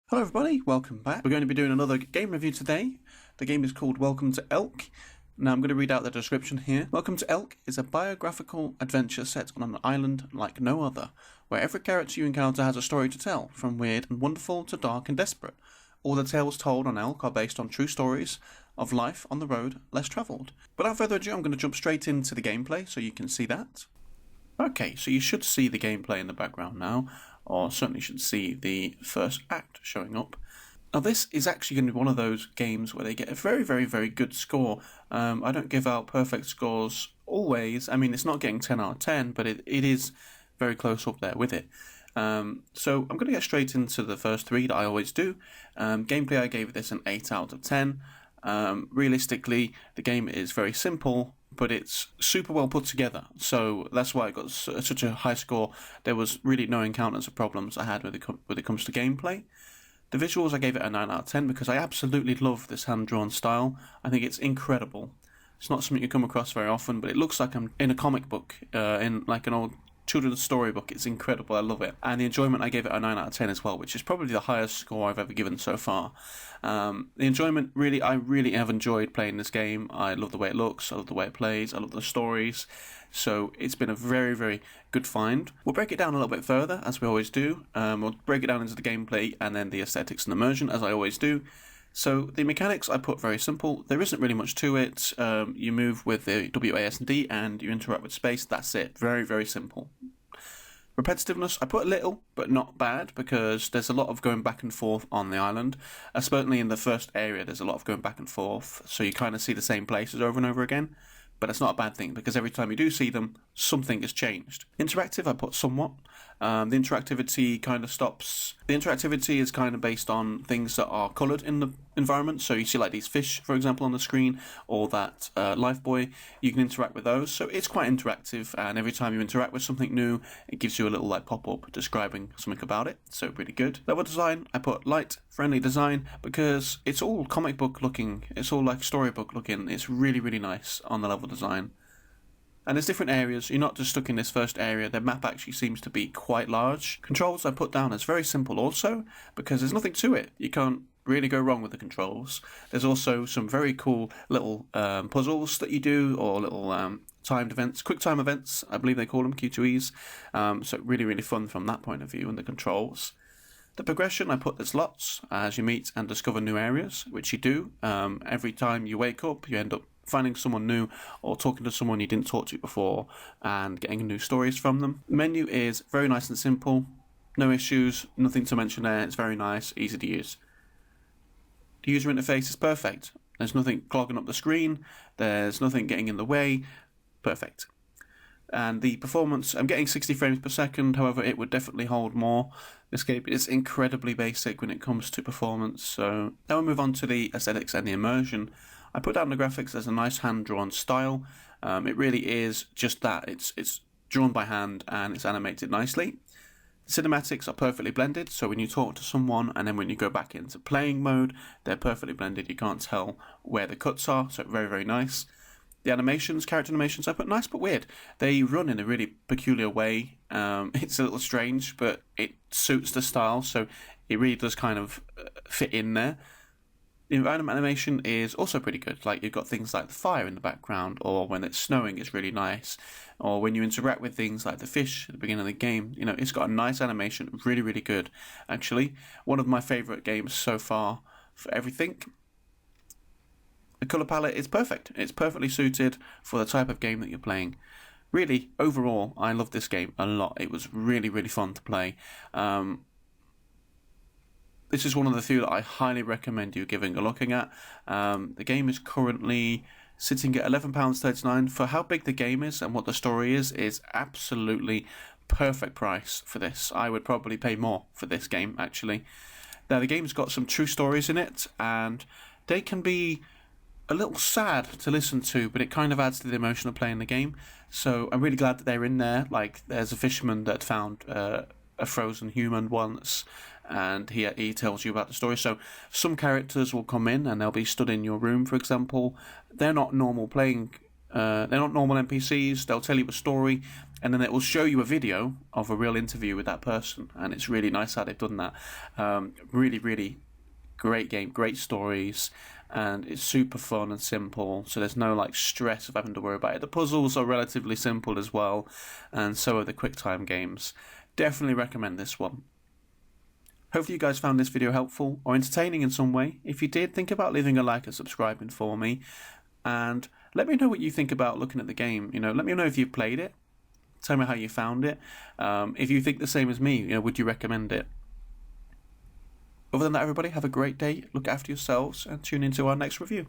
Hello everybody, welcome back. We're going to be doing another game review today. The game is called Welcome to Elk. Now I'm going to read out the description here. Welcome to Elk is a biographical adventure set on an island like no other, where every character you encounter has a story to tell, from weird and wonderful to dark and desperate. All the tales told on Elk are based on true stories of life on the road less travelled. Without further ado, I'm going to jump straight into the gameplay so you can see that. Okay, so you should see the gameplay in the background now, or certainly should see the first act showing up. Now this is actually going to be one of those games where they get a very good score. I don't give out perfect scores always. I mean, it's not getting 10 out of 10, but it is very close up there with it. So I'm going to get straight into the first three that I always do. Gameplay, I gave this an 8 out of 10. Realistically, the game is very simple, but it's super well put together, so that's why I got such a high score. There was really no encounters or problems I had when it comes to gameplay. The visuals, I gave it a 9 out of 10 because I absolutely love this hand-drawn style. I think it's incredible. It's not something you come across very often, but it looks like I'm in a comic book, in like an old children's storybook. It's incredible, I love it. And the enjoyment, I gave it a 9 out of 10 as well, which is probably the highest score I've ever given so far. The enjoyment, I really have enjoyed playing this game. I love the way it looks, I love the way it plays, I love the stories. So it's been a very good find. We'll break it down a little bit further, as we always do. We'll break it down into the gameplay and then the aesthetics and immersion, as I always do. So the mechanics I put very simple. There isn't really much to it. You move with the WASD and you interact with space. That's it. Very simple. Repetitiveness, I put a little, but not bad, because there's a lot of going back and forth on the island. Certainly in the first area, there's a lot of going back and forth, so you kind of see the same places over and over again. But it's not a bad thing, because every time you do see them, something has changed. Interactive, I put somewhat. The interactivity kind of stops. The interactivity is kind of based on things that are coloured in the environment. So you see like these fish, for example, on the screen, or that life buoy. You can interact with those. So it's quite interactive, and every time you interact with something new, it gives you a little like pop-up describing something about it. So really good. Level design, I put light, friendly design, because it's all comic book looking. It's all like storybook looking. It's really nice on the level design. And there's different areas. You're not just stuck in this first area. The map actually seems to be quite large. Controls I put down as very simple also, because there's nothing to it. You can't really go wrong with the controls. There's also some very cool little puzzles that you do, or little timed events, quick time events, I believe they call them, Q2Es. So really fun from that point of view, and the controls. The progression, I put there's lots as you meet and discover new areas, which you do. Every time you wake up, you end up finding someone new or talking to someone you didn't talk to before and getting new stories from them. The menu is very nice and simple. No issues, nothing to mention there. It's very nice, easy to use. The user interface is perfect. There's nothing clogging up the screen. There's nothing getting in the way. Perfect. And the performance, I'm getting 60 frames per second, however it would definitely hold more. This game is incredibly basic when it comes to performance. So now we move on to the aesthetics and the immersion. I put down the graphics as a nice hand-drawn style. It really is just that. It's drawn by hand and it's animated nicely. The cinematics are perfectly blended, so when you talk to someone and then when you go back into playing mode, they're perfectly blended. You can't tell where the cuts are, so very nice. The animations, character animations, I put nice but weird. They run in a really peculiar way. It's a little strange, but it suits the style, so it really does kind of fit in there. The environment animation is also pretty good. Like, you've got things like the fire in the background, or when it's snowing, it's really nice. Or when you interact with things like the fish at the beginning of the game, you know, it's got a nice animation, really good. Actually, one of my favourite games so far for everything. The colour palette is perfect. It's perfectly suited for the type of game that you're playing. Really, overall, I love this game a lot. It was really fun to play. This is one of the few that I highly recommend you giving a looking at. The game is currently sitting at £11.39. For how big the game is and what the story is absolutely perfect price for this. I would probably pay more for this game, actually. Now, the game's got some true stories in it, and they can be a little sad to listen to, but it kind of adds to the emotion of playing the game. So I'm really glad that they're in there. Like, there's a fisherman that found a frozen human once, and he tells you about the story. So some characters will come in and they'll be stood in your room, for example. They're not normal playing They're not normal NPCs. They'll tell you a story, and then it will show you a video of a real interview with that person, and it's really nice how they've done that. Really, really great game, great stories, and it's super fun and simple, so there's no like stress of having to worry about it. The puzzles are relatively simple as well, and so are the QuickTime games. Definitely recommend this one. Hopefully you guys found this video helpful or entertaining in some way. If you did, think about leaving a like and subscribing for me, and let me know what you think about looking at the game. Let me know if you've played it. Tell me how you found it. If you think the same as me, would you recommend it? Other than that, everybody, have a great day, look after yourselves, and tune into our next review.